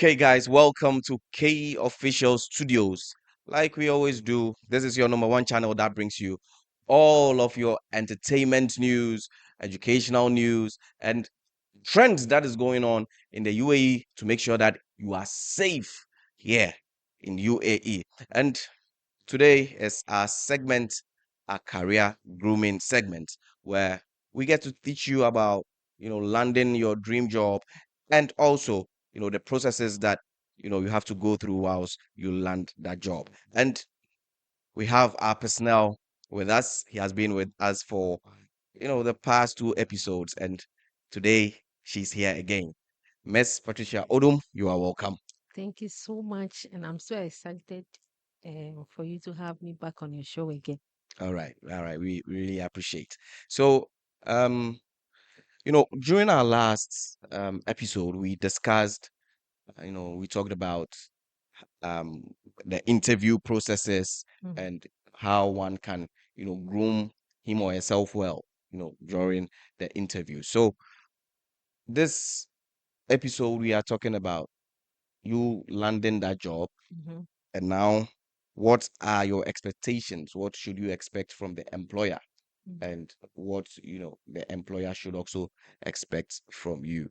Okay, guys, welcome to K Official Studios. Like we always do, this is your number one channel that brings you all of your entertainment news, educational news, and trends that is going on in the UAE to make sure that you are safe here in UAE. And today is our segment, our career grooming segment, where we get to teach you about, landing your dream job and also, the processes that, you have to go through whilst you land that job. And we have our personnel with us. He has been with us for, the past two episodes. And today she's here again. Miss Patricia Odum, you are welcome. Thank you so much, and I'm so excited for you to have me back on your show again. All right. All right. We really appreciate. So, um, during our last episode, we discussed, we talked about um, the interview processes Mhm. and how one can, groom him or herself well, during the interview. So, this episode, we are talking about you landing that job. Mhm. And now, what are your expectations? What should you expect from the employer? Mm. And what the employer should also expect from you.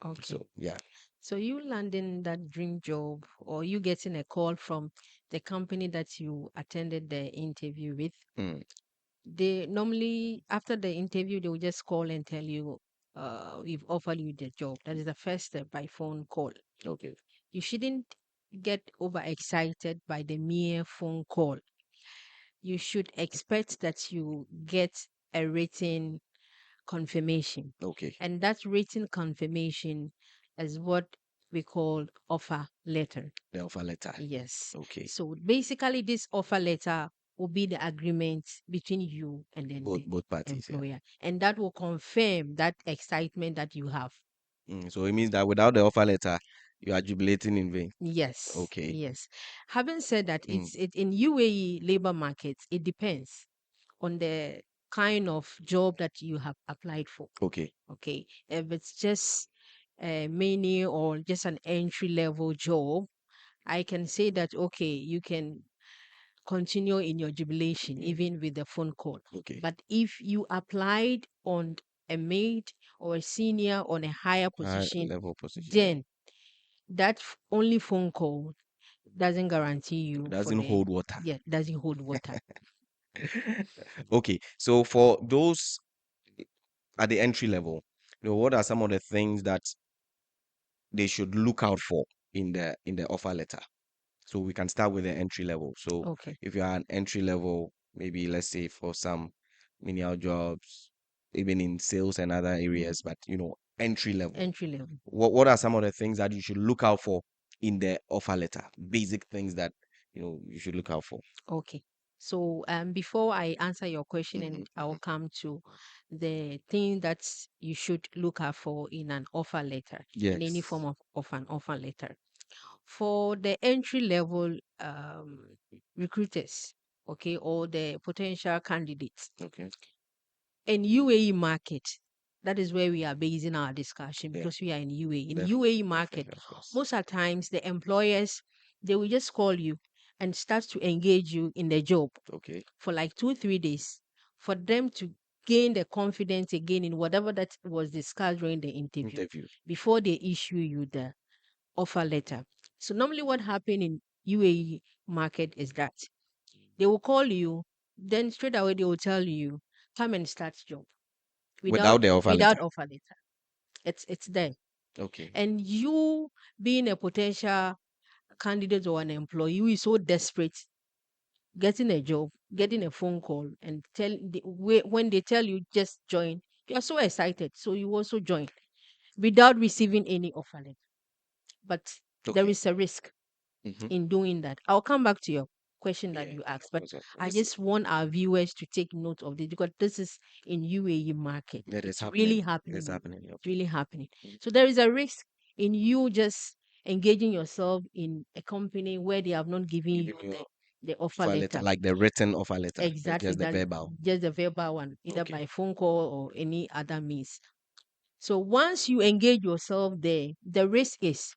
Okay. So yeah. So you landing that dream job, or you getting a call from the company that you attended the interview with, Mm, they normally after the interview they will just call and tell you, we've offered you the job. That is the first step by phone call. okay. You shouldn't get overexcited by the mere phone call. You should expect that you get a written confirmation. Okay. And that written confirmation is what we call offer letter. The offer letter. Yes. Okay. So basically, this offer letter will be the agreement between you and then Both the both parties. Yeah. employer. And that will confirm that excitement that you have. So it means that without the offer letter, you are jubilating in vain. Yes. Okay. Yes. Having said that, Mm, it in UAE labor markets, it depends on the kind of job that you have applied for. okay. Okay. If it's just a mini or just an entry level job, I can say that, okay, you can continue in your jubilation Mm, even with the phone call. okay. But if you applied on a mate or a senior on a higher High position, level position. Yeah. then that only phone call doesn't guarantee you for Doesn't the, hold water. yeah, doesn't hold water. Okay. So for those at the entry level, what are some of the things that they should look out for in the offer letter? So we can start with the entry level. So Okay. if you are an entry level, maybe let's say for some menial jobs, even in sales and other Mhm. areas, but entry level. Entry level. What are some of the things that you should look out for in the offer letter? Basic things that you should look out for. Okay. So before I answer your question, Hmm. and I'll come to the thing that you should look out for in an offer letter, in any Yes. form of an offer letter. For the entry level recruiters, okay, or the potential candidates Okay. in UAE market, that is where we are basing our discussion Yeah. because we are in UAE. In Definitely. UAE market, Definitely. Of course. most of the times the employers, they will just call you and start to engage you in the job Okay. for like 2 3 days for them to gain the confidence again in whatever that was discussed during the interview Interview. before they issue you the offer letter. So normally what happen in UAE market is that they will call you, then straight away they will tell you, come and start job Without the offer without letter. offer letter. It's there. Okay. And you being a potential candidate or an employee who is so desperate getting a job, getting a phone call, and when they tell you just join, you are so excited. So you also join without receiving any offer letter. But there Okay. is a risk Mm-hmm. in doing that. I'll come back to your question that Yeah. you asked, but I Let's see. just want our viewers to take note of this because this is in UAE market. That is It's happening. really It's happening. happening. It's Okay. really happening. So there is a risk in you just engaging yourself in a company where they have not given Giving you you the offer offer letter, letter. like the written offer letter, Exactly, just the that verbal. just the verbal one, either Okay. by phone call or any other means. So once you engage yourself there, the risk is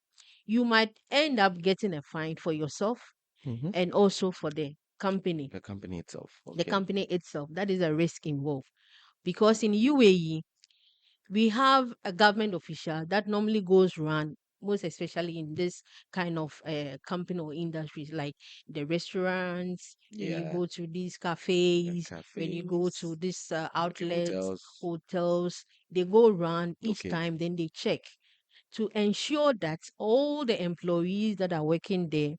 you might end up getting a fine for yourself Mm-hmm. and also for the company, The company itself. the Okay. company itself. That is a risk involved. Because in UAE, we have a government official that normally goes around, most especially in this kind of company or industries, like the restaurants, when you Yeah. go to these The cafes, when you go to cafes, these the outlets, hotels. hotels, they go around each Okay. time, then they check to ensure that all the employees that are working there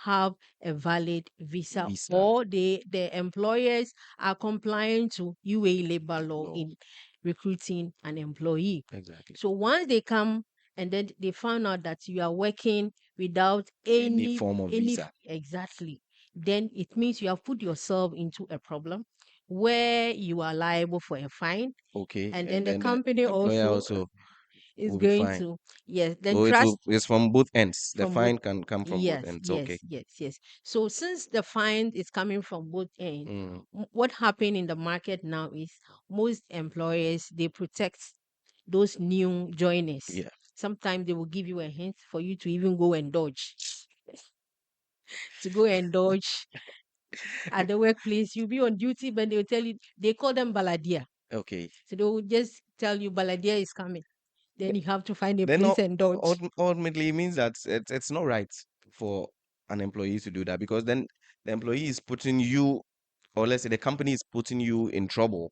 have a valid visa, Visa or the employers are compliant to UAE labor law law. in recruiting an employee. Exactly. So once they come and then they found out that you are working without Any form of visa. exactly, then it means you have put yourself into a problem where you are liable for a fine, Okay. and then And the then the company employer also also is will be going fine. to, yes, then So it will trust it's from both ends. The from both. fine can come from both Yes, ends. Okay. yes, yes, yes. So since the fine is coming from both ends, Mm. what happened in the market now is most employers, they protect those new joiners. Yeah. Sometimes they will give you a hint for you to even go and dodge, to go and dodge at the workplace. You'll be on duty, but they'll tell you, they call them baladia. Okay. So they will just tell you baladia is coming. Then you have to find a Then place and dodge. ultimately it means that it's not right for an employee to do that, because then the employee is putting you, or let's say the company is putting you in trouble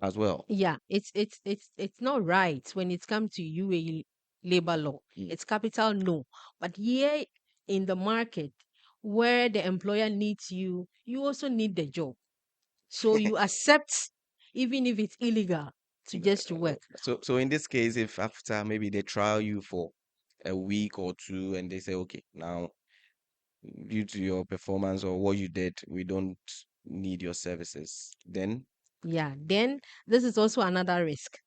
as well. Yeah, it's not right when it comes to UAE labor law. Mm. It's capital no. But here in the market where the employer needs you, you also need the job. So you accept even if it's illegal to just to work. So in this case, if after maybe they trial you for a week or two and they say, okay, now due to your performance or what you did, we don't need your services, then Yeah, then this is also another risk.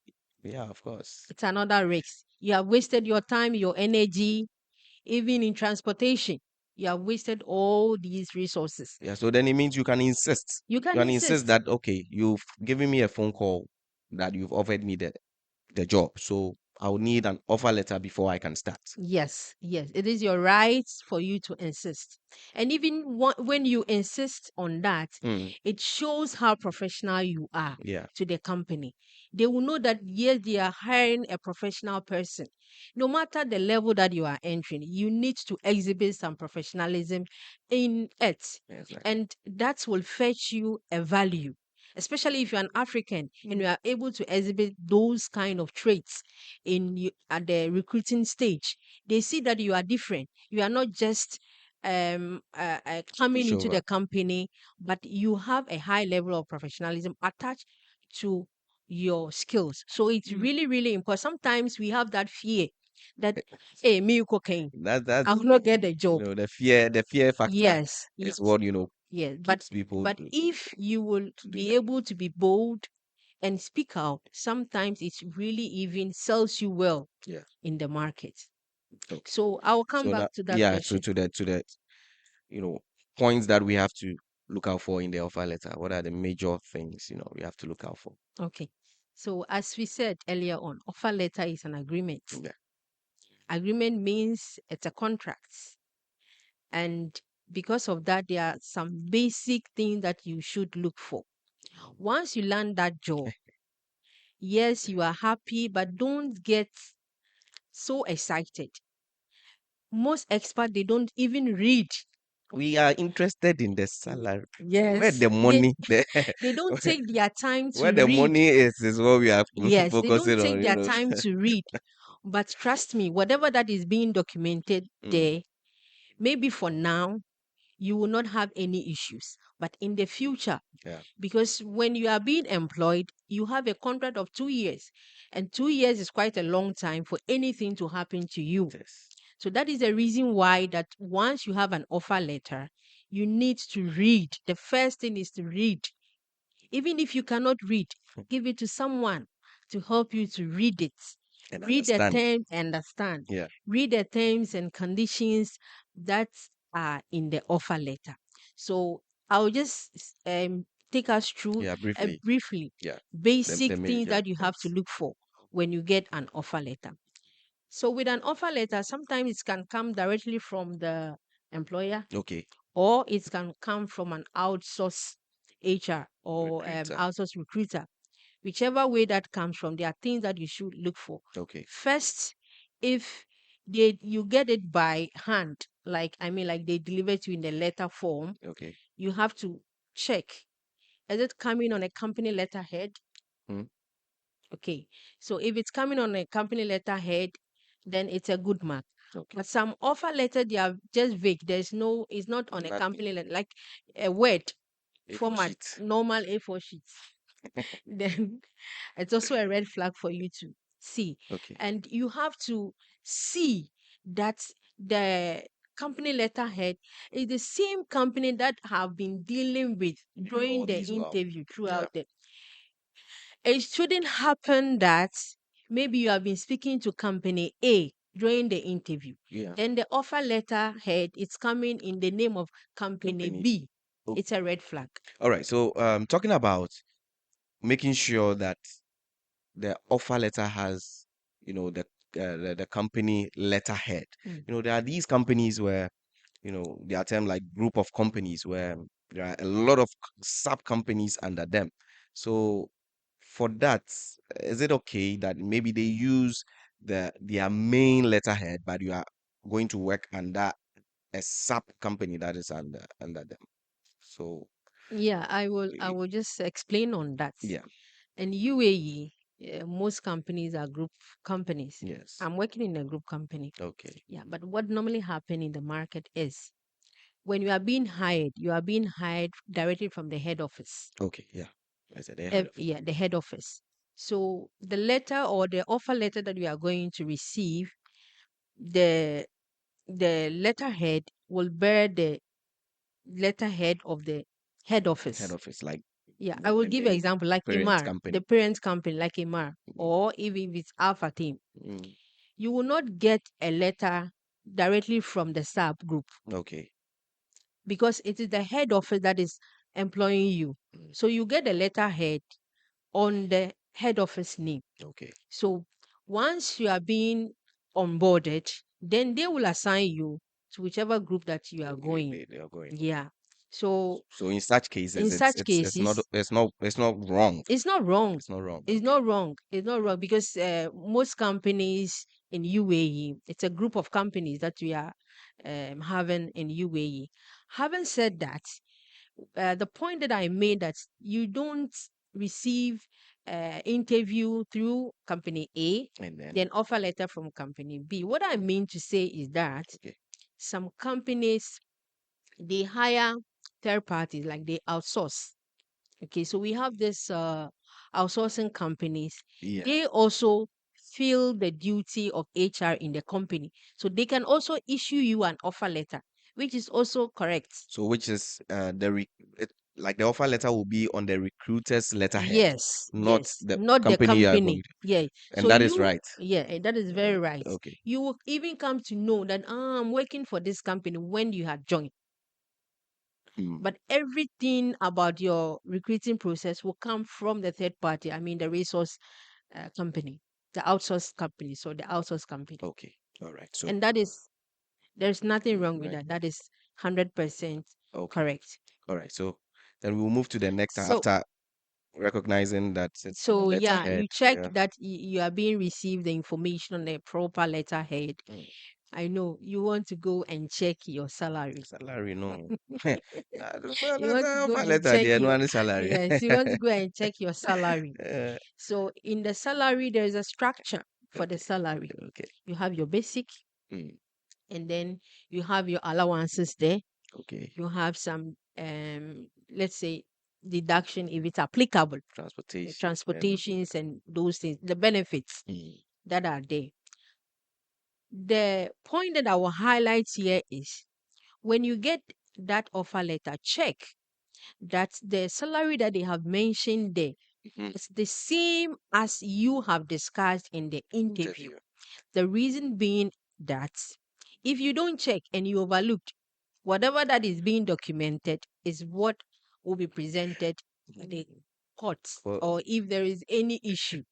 yeah, of course. It's another risk. You have wasted your time, your energy, even in transportation. You have wasted all these resources. Yeah, so then it means you can insist. You You can can insist insist. that okay, you've given me a phone call that you've offered me the job. So I'll need an offer letter before I can start. Yes, yes, it is your right for you to insist. And even when you insist on that, Mm, it shows how professional you are yeah, to the company. They will know that, yes, they are hiring a professional person. No matter the level that you are entering, you need to exhibit some professionalism in it. exactly. And that will fetch you a value. Especially if you're an African and you are able to exhibit those kind of traits in you at the recruiting stage, they see that you are different. You are not just coming into Pushover. the company, but you have a high level of professionalism attached to your skills. So it's really, really important. Sometimes we have that fear that, hey, me cocaine, I That's will not get a job. the fear factor Yes, is yes, what yes. But keeps people but if you will to do be that. able to be bold and speak out, sometimes it really even sells you well Yeah. in the market. Okay. So I'll come So back now, to that yeah, question. to the you know points that we have to look out for in the offer letter. What are the major things we have to look out for? Okay. So as we said earlier on, offer letter is an agreement. Yeah. Agreement means it's a contract. And because of that, there are some basic things that you should look for. Once you land that job, yes, you are happy, but don't get so excited. Most experts, they don't even read. We are interested in the Y- salary. Where Yes, the money, they don't take their time where to the read. money is what we are Yes, they don't focusing take on. their time to read. But trust me, whatever that is being documented Mm, there, maybe for now, you will not have any issues. But in the future, yeah. because when you are being employed, you have a contract of 2 years, and 2 years is quite a long time for anything to happen to you. Yes. So that is the reason why that once you have an offer letter, you need to read. The first thing is to read. Even if you cannot read, give it to someone to help you to read it. And Read the understand. terms, understand. Yeah. Read the terms and conditions that are in the offer letter. So I'll just take us through Yeah. Briefly. briefly Yeah. The basic things major that you have to things. look for when you get an offer letter. So with an offer letter, sometimes it can come directly from the employer, Okay. or it can come from an outsourced HR or Recruiter. outsourced recruiter. Whichever way that comes from, there are things that you should look for. Okay. First, if you get it by hand, like I mean, like they deliver it to you in the letter form, Okay. you have to check: is it coming on a company letterhead? Hmm. Okay, so if it's coming on a company letterhead, then it's a good mark. Okay. But some offer letter, they are just vague. There's no, it's not on a Nothing. company letter, like a word A4 format, sheet. normal A4 sheets. Then it's also a red flag for you to see. Okay. And you have to see that the company letterhead is the same company that have been dealing with during All the these while. interview Yeah. throughout the. It shouldn't happen that maybe you have been speaking to company A during the interview. Yeah. Then the offer letter head is coming in the name of company Company. B. Oh. It's a red flag. All right. So, talking about making sure that the offer letter has, the company letterhead. Mm. There are these companies where, they are termed like group of companies where there are a lot of sub companies under them. So for that, is it okay that maybe they use their main letterhead, but you are going to work under a sub company that is under them? So Yeah, I y- will just explain on that. yeah, In UAE, most companies are group companies. yes, I'm working in a group company. okay, Yeah, but what normally happen in the market is when you are being hired directly from the head office. okay, yeah. I said ahead of Yeah, the head office. So the letter or the offer letter that we are going to receive, the letterhead will bear the letterhead of the head head office. office, like Yeah, I will give an the example like parent Imar, the company. parent company like Imar, Mm, or even if it's Alpha Team. mm, You will not get a letter directly from the sub group okay, because it is the head office that is employing you. mm, So you get a letterhead on the head office name. okay. So once you are being onboarded, then they will assign you to whichever group that you are Okay, going. they are going. Yeah. So So in such cases, in it's such it's it's not cases, it's not it's not wrong. it's not wrong. It's not wrong. It's Okay. not wrong. It's not wrong because most companies in UAE, it's a group of companies that we are having in UAE. Having said that, the point that I made that you don't receive interview through company A, And then then offer letter from company B. What I mean to say is that okay. some companies they hire third parties, like they outsource. Okay, so we have this outsourcing companies. Yeah. They also feel the duty of HR in the company, so they can also issue you an offer letter, which is also correct. So which is like the offer letter will be on the recruiter's letterhead, Yes, not yes, the not the company you are going company. to. Yeah. And So that is you, right. yeah, that is very right. Okay. You will even come to know that I'm working for this company when you had joined. Hmm. But everything about your recruiting process will come from the third party. I mean, the resource company, the outsourced company. So the outsourced company, Okay. All right. So and that is there's nothing wrong with right. that. That is 100% Okay. correct. All right. So then we'll move to the next So after recognizing that it's the So yeah, letterhead. you check Yeah. that you are being received the information on a proper letterhead. Mm. I know you want to go and check your salary. Salary, no. You want to go Offer and letter, check the your annual salary. yes, you want to go and check your salary. Uh, So in the salary, there is a structure for the okay. salary. Okay. You have your basic, Mm, and then you have your allowances there. okay. You have some let's say deduction if it's applicable, the Transportation. transportations and those things, the benefits Mm, that are there. The point that I will highlight here is when you get that offer letter, check that the salary that they have mentioned there mhm. is the same as you have discussed in the interview. Interview. The reason being that if you don't check and you overlooked, whatever that is being documented is what will be presented at the court, For or if there is any issue.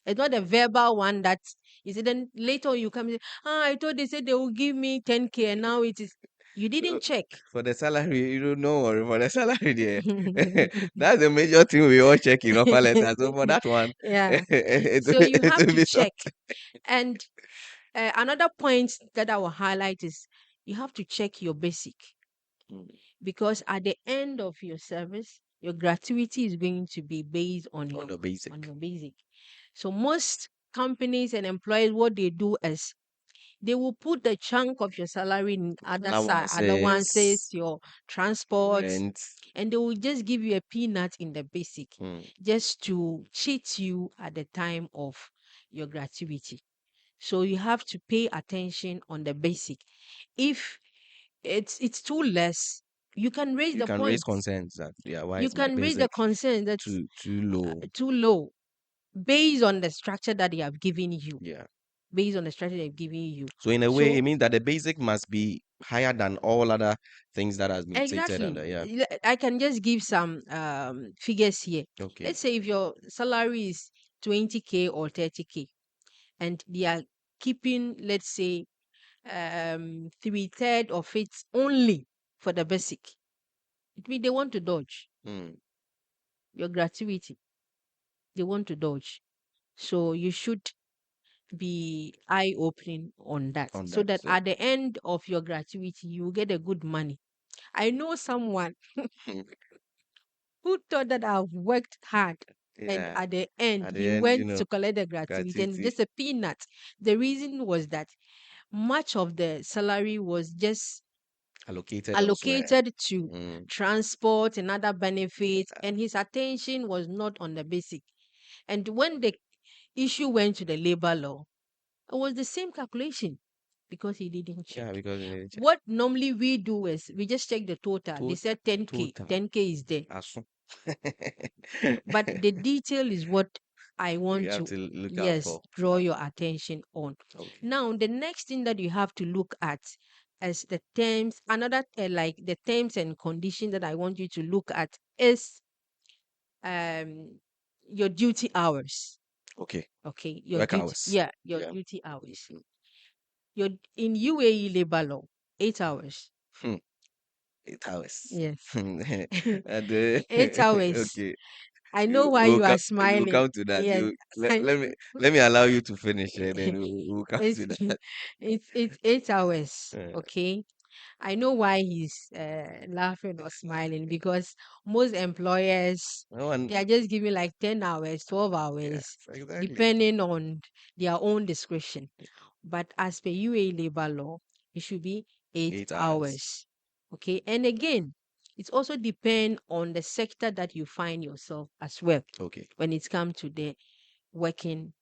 It's not a verbal one that is it. Then later on you come and say, I thought they said they will give me 10K and now it is. You Uh, didn't check. For the salary, you don't know, or for the salary there. That's the major thing we all check in offer letter. So for that one, Yeah. So you it have will to be check. something. And another point that I will highlight is you have to check your basic, Mm. because at the end of your service, your gratuity is going to be based on On your the basic basic. So most companies and employers, what they do is they will put the chunk of your salary in other side, allowances, allowances, your transport, rent. and they will just give you a peanut in the basic Mm. just to cheat you at the time of your gratuity. So you have to pay attention on the basic. If it's too less, you can raise You the can raise point. concerns that, yeah, why You is my can raise the basic concern that's too low? too low based on the structure that they have given you. Yeah. Based on the structure they've given you. So in a way, So it means that the basic must be higher than all other things that has been stated exactly, under. Yeah. I can just give some figures here. Okay. Let's say if your salary is 20K or 30K, and they are keeping, let's say, 3/3 of it only for the basic. It means they want to dodge Mm. your gratuity. They want to dodge. So you should be eye opening on that, On so that. that So at the end of your gratuity, you get a good money. I know someone who thought that I've worked hard, and yeah. at the end, At the he end, went to collect the gratuity and gratuity just a peanut. The reason was that much of the salary was just allocated elsewhere. allocated to Mm. transport and other benefits, and his attention was not on the basic. And when the issue went to the labor law, it was the same calculation because he didn't check. Yeah, because in the What normally we do is we just check the total. They total, said 10K, total. 10K is there. Asu. But the detail is what I We want have to, to look out yes, for. draw your attention on. Okay. Now, the next thing that you have to look at as the terms, another like the terms and conditions that I want you to look at is um your duty hours. Okay. Okay, your Work duty, hours. yeah, your Yeah. duty hours. Mhm. Your in UAE labor law, 8 hours. Hmm. 8 hours. Yes. And, 8 hours. okay. I know You why will you come. are You will smiling. come to that. Yes. You I, let me allow you to finish, and then we'll come it's to that. it's 8 hours. Uh, Okay. I know why he's laughing or smiling, because most employers, no one. they are just giving like 10 hours, 12 hours, Yes, exactly. depending on their own discretion. But as per UA labor law, it should be eight 8 hours. hours. Okay. And again, it also depends on the sector that you find yourself as well Okay. when it comes to the working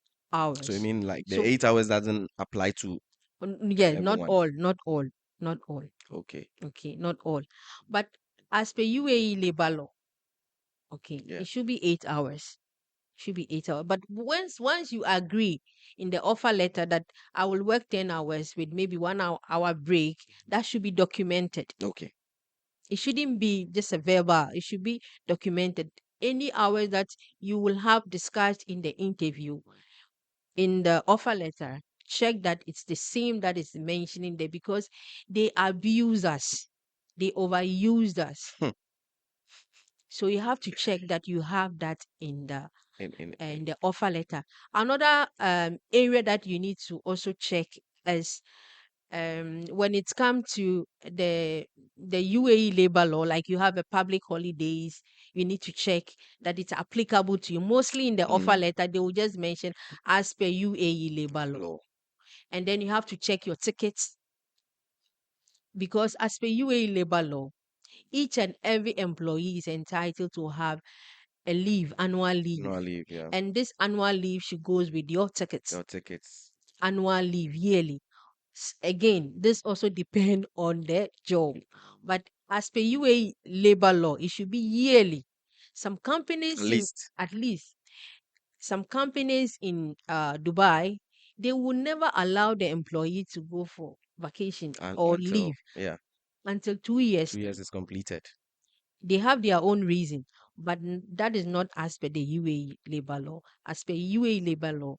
So I hours. mean, like the So 8 hours doesn't apply to yeah, not everyone. all, not all, not all. Okay. Okay, not all. But as per UAE labor law, okay, Yeah. it should be 8 hours. Should be 8 hours. But once you agree in the offer letter that I will work 10 hours with maybe 1 hour break, that should be documented. Okay. It shouldn't be just a verbal. It should be documented. Any hours that you will have discussed in the interview, in the offer letter, check that it's the same that is mentioning there, because they abuse us. They overused us. Hmm. So you have to check that you have that In in the offer letter. Another area that you need to also check is when it comes to the UAE labor law, like you have a public holidays, you need to check that it's applicable to you. Mostly in the offer mm, letter, they will just mention as per UAE labor law. law. And then you have to check your tickets, because as per UAE labor law, each and every employee is entitled to have a leave, annual leave. No leave. Yeah. And this annual leave should goes with your tickets, Your tickets. annual leave yearly. Again, this also depend on the job. But as per UAE labor law, it should be yearly. Some companies in List at least some companies in Dubai, they will never allow the employee to go for vacation or until leave yeah until 2 years. 2 years is completed. They have their own reason. but that is not as per the UAE labor law. As per UAE labor law,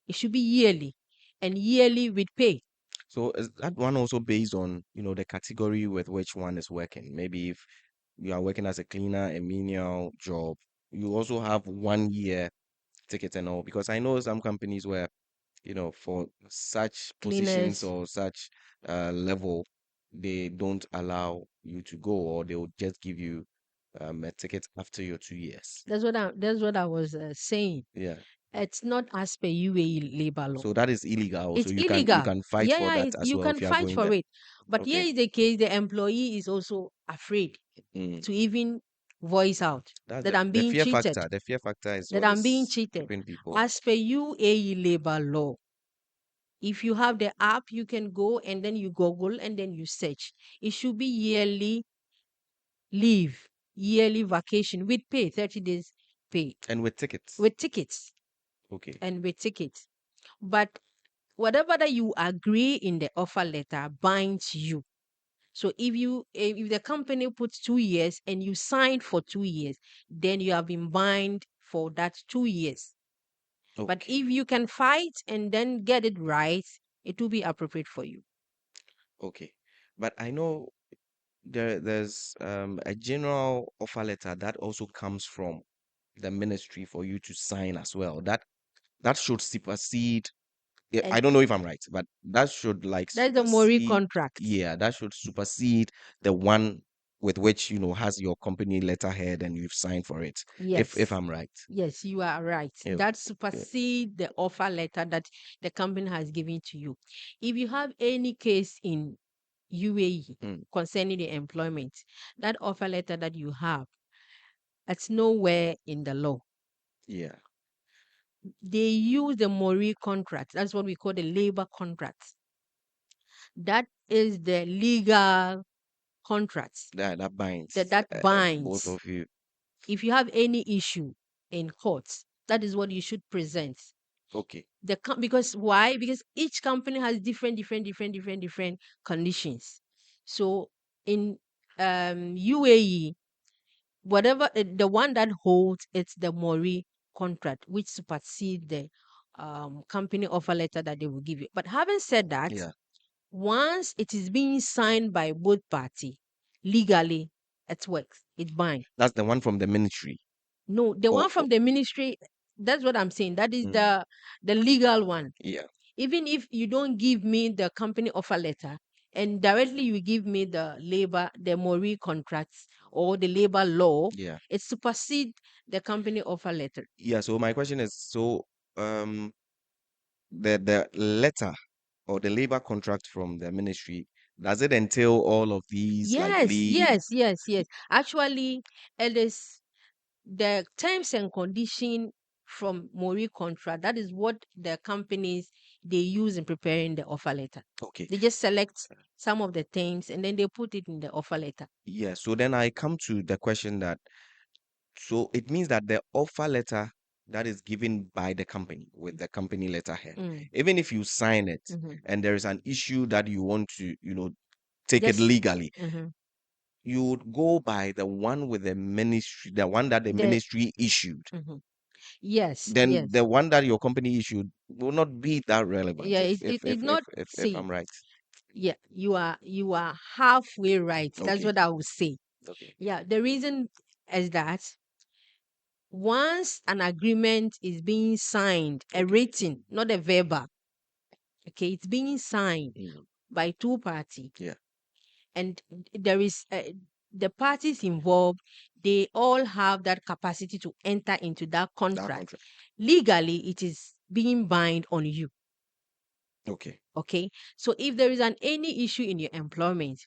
it should be yearly, and yearly with pay. So is that one also based on, the category with which one is working? Maybe if you are working as a cleaner, a menial job, you also have 1 year ticket and all. Because I know some companies where, for such positions Cleaners. or such level, they don't allow you to go, or they will just give you a ticket after your 2 years. That's what I was saying. Yeah. It's not as per UAE labor law. So that is illegal. So It's you illegal. can fight Yeah, for yeah, that as you well can if you are fight going for there. it. But here Okay. is the case: the employee is also afraid Mm. to even voice out That's that I'm the being fear cheated. factor. The fear factor is That what I'm being is cheated. keeping people. As per UAE labor law, if you have the app, you can go and then you Google and then you search. It should be yearly leave, yearly vacation with pay, 30 days pay, And with tickets. with tickets Okay. and with tickets. But whatever that you agree in the offer letter binds you. So if the company puts 2 years and you signed for 2 years, then you have been bind for that 2 years. But Okay. if you can fight and then get it right, it will be appropriate for you. Okay. But I know there's a general offer letter that also comes from the ministry for you to sign as well. That should supersede. Yeah, I And don't know if I'm right, but that should like that's the Mori supersede. contract. Yeah, that should supersede the one with which has your company letterhead and you've signed for it. If Yes. I'm right. Yes, you are right. Yeah. That Yeah. supersede the offer letter that the company has given to you. If you have any case in UAE Mm, concerning the employment, that offer letter that you have, it's nowhere in the law. yeah. They use the Mori contract. That's what we call the labor contract. That is the legal contract That that binds that both binds. of you. If you have any issue in courts, that is what you should present. Okay. Because why? Because each company has different conditions. So in UAE, whatever the one that holds, it's the Mori contract, which supersedes the company offer letter that they will give you. But having said that, Yeah. once it is being signed by both party legally, it works. It binds. That's the one from the ministry. No, the Oh, one from the ministry, that's what I'm saying. That is mm, the legal one. yeah. Even if you don't give me the company offer letter and directly you give me the Mori contracts or the labor law, Yeah. it supersedes the company offer letter. Yeah. So my question is, so um the letter or the labor contract from the ministry, does it entail all of these like Yes, leave? yes, yes, yes. Actually, it is the terms and condition from Mori contract. That is what the companies they use in preparing the offer letter. Okay. They just select some of the terms and then they put it in the offer letter. Yeah. So then I come to the question that, so it means that the offer letter that is given by the company with the company letterhead, Mm, even if you sign it mhm. and there is an issue that you want to, take it Just legally, mhm. you would go by the one with the ministry, the one that the the ministry issued. mhm. Yes, Then yes. the one that your company issued will not be that relevant Yeah, it not if see. I'm right. Yeah, you are halfway right. That's Okay. what I would say. Okay. Yeah, the reason is that once an agreement is being signed, a Okay. written, not a verbal, okay, it's being signed Mm, by two parties, yeah. and there is the parties involved. They all have that capacity to enter into that That contract. contract. Legally, it is being bind on you. Okay. Okay, so if there is any issue in your employment,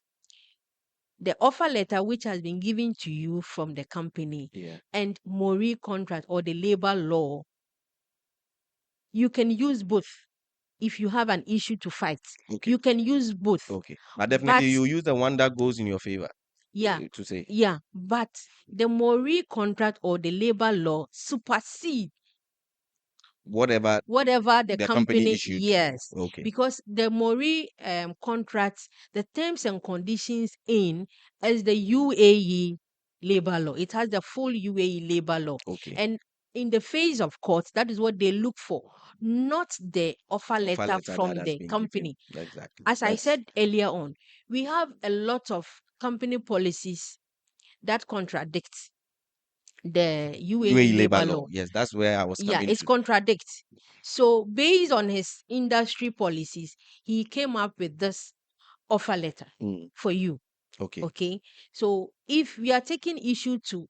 the offer letter which has been given to you from the company Yeah. and Mori contract or the labor law, you can use both. If you have an issue to fight, Okay. you can use both. Okay. But But definitely you use the one that goes in your favor, yeah, to say but the Mori contract or the labor law supersede whatever whatever the the company company. issued. Yes, Okay. because the Mori contracts, the terms and conditions in as the UAE. labor law. It has the full UAE labor law. Okay. And in the phase of court, that is what they look for, not the offer Offer letter letter that from has the been given. company. Exactly. As I That's said earlier on, we have a lot of company policies that contradict the UAE UAE labor labor law. law. Yes, that's where I was Yeah, coming it's to. contradicts. So based on his industry policies, he came up with this offer letter Mm, for you. okay. Okay. So if we are taking issue to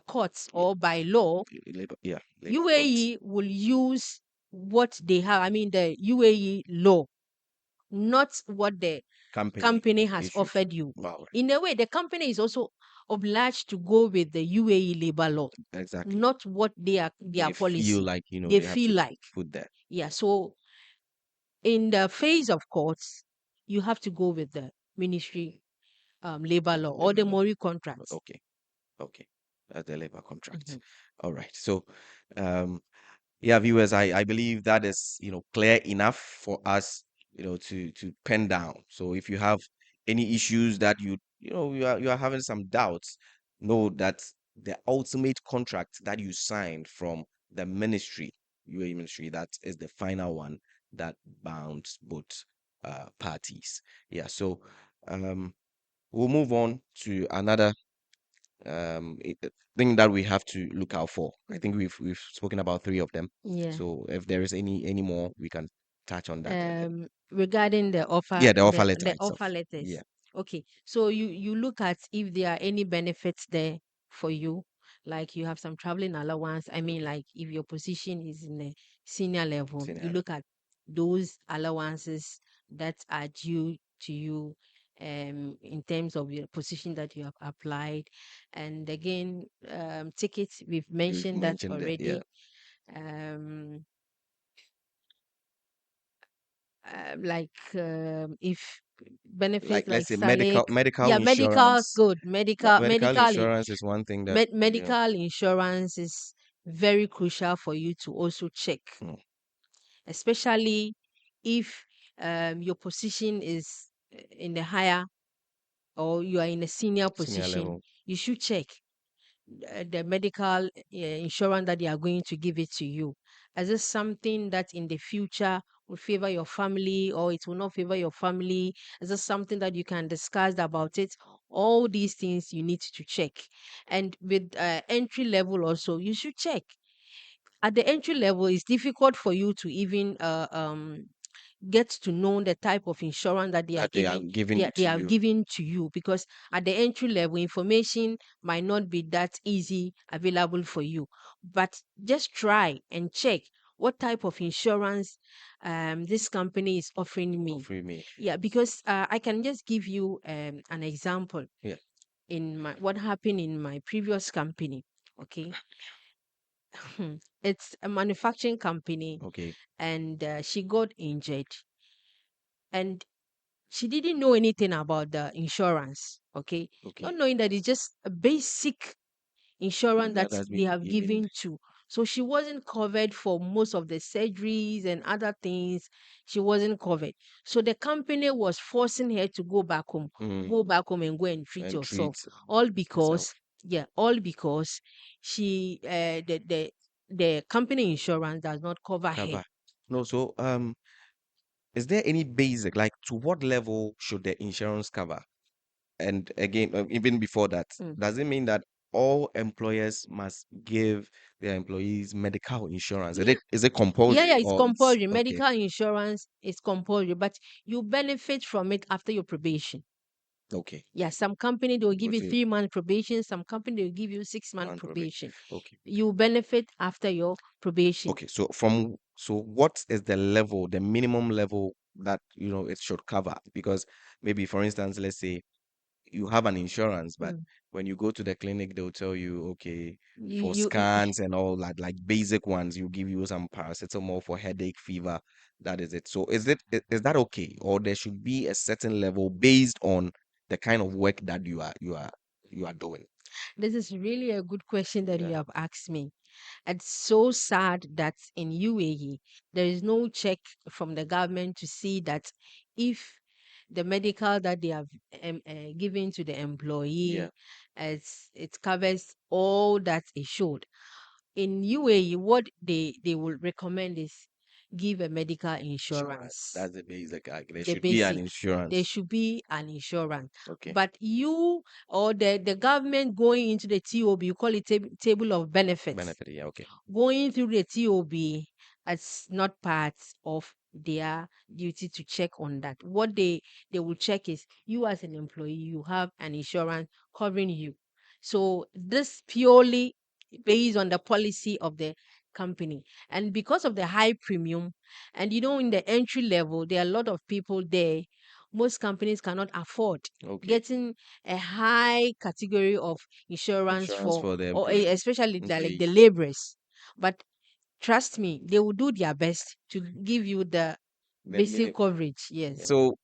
courts or by law, Labor, yeah, labor court. UAE will use what they have. I mean, the UAE law, not what the Company company has issued. offered you. Wow. In a way, the company is also obliged to go with the UAE labor law, Exactly. not what their They feel policy. like, They they have feel to like. put that. Yeah. So in the phase of courts, you have to go with the ministry labor law or Labor the law. Mori contracts. Okay. Okay. That's the labor contract. Mhm. All right. So, um, yeah, viewers, I believe that is, clear enough for us, to pen down. So if you have any issues that you are having some doubts, know that the ultimate contract that you signed from the ministry, UAE ministry, that is the final one that bounds both parties. Yeah. So we'll move on to another thing that we have to look out for. I think we've spoken about three of them. Yeah. So if there is any more, we can touch on that. And then Regarding the offer, yeah, the offer letter the itself. offer letters. Yeah, Okay, so you look at if there are any benefits there for you, like you have some traveling allowance. I mean, like if your position is in a senior level, you scenario. look at those allowances that are due to you in terms of your position that you have applied. And again, tickets, we've You've mentioned that mentioned that. Yeah, already. um like if like benefits let's like say SALIC, medical yeah, medical insurance. good, Medical insurance is one thing that medical insurance is very crucial for you to also check, mm, especially if your position is in the higher or you are in a senior senior position. level. You should check the medical insurance that they are going to give it to you. Is this something that in the future will favor your family or it will not favor your family? Is this something that you can discuss about it? All these things you need to check. And with entry level also, you should check. At the entry level, it's difficult for you to even get to know the type of insurance that they are That they are giving, giving they to are you. giving to you, because at the entry level information might not be that easy available for you, but just try and check what type of insurance this company is offering me. Free me. Yeah, because I can just give you an example Yeah. in my what happened in my previous company. Okay. It's a manufacturing company, Okay. and she got injured, and she didn't know anything about the insurance. Okay, not Okay. knowing that it's just a basic insurance that That has they been have given. given to. So she wasn't covered for most of the surgeries and other things. She wasn't covered. So the company was forcing her to Mm, go back home and go and treat and yourself. treat All itself. because, yeah, all because she the company insurance does not cover her. Cover. No, so is there any basic, like to what level should the insurance cover? And again, even before that, Mm. does it mean that all employers must give their employees medical insurance? Yeah, Is it yeah, compulsory it's or it's compulsory. okay? Medical insurance is compulsory, but you benefit from it after your probation. Okay. Yeah, some company they will give But you 3 month probation, some company they will give you 6 month one probation. probation. Okay. You benefit after your probation. Okay. So what is the level, the minimum level that it should cover? Because maybe for instance, let's say you have an insurance, but Mm. when you go to the clinic, they'll tell you, okay, for You scans and all that, like basic ones, you give you some paracetamol for headache, fever. That is it. So is that okay, or there should be a certain level based on the kind of work that you are doing? This is really a good question that Yeah. you have asked me. It's so sad that in UAE there is no check from the government to see that if the medical that they have given to the Yeah. employee, it covers all that it should. In UAE, what they will recommend is give a medical Insurance. insurance. That's the basic. There The should be an basic. There insurance. should be an insurance. Okay. But you or the government going into the TOB, you call it table of benefits, Benefit. Yeah. Okay. going through the TOB as not part of their duty to check on that. What they will check is you as an employee, you have an insurance covering you. So this purely based on the policy of the company. And because of the high premium, and in the entry level, there are a lot of people there. Most companies cannot afford Okay. getting a high category of insurance Insurance for, for the or employee. especially like the Employees. laborers. But trust me, they will do their best to give you the The basic minimum. coverage. Yes. So,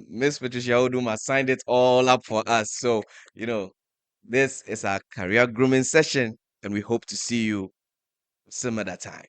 Miss Patricia Oduma signed it all up for us. So, you know, this is our career grooming session, and we hope to see you some other time.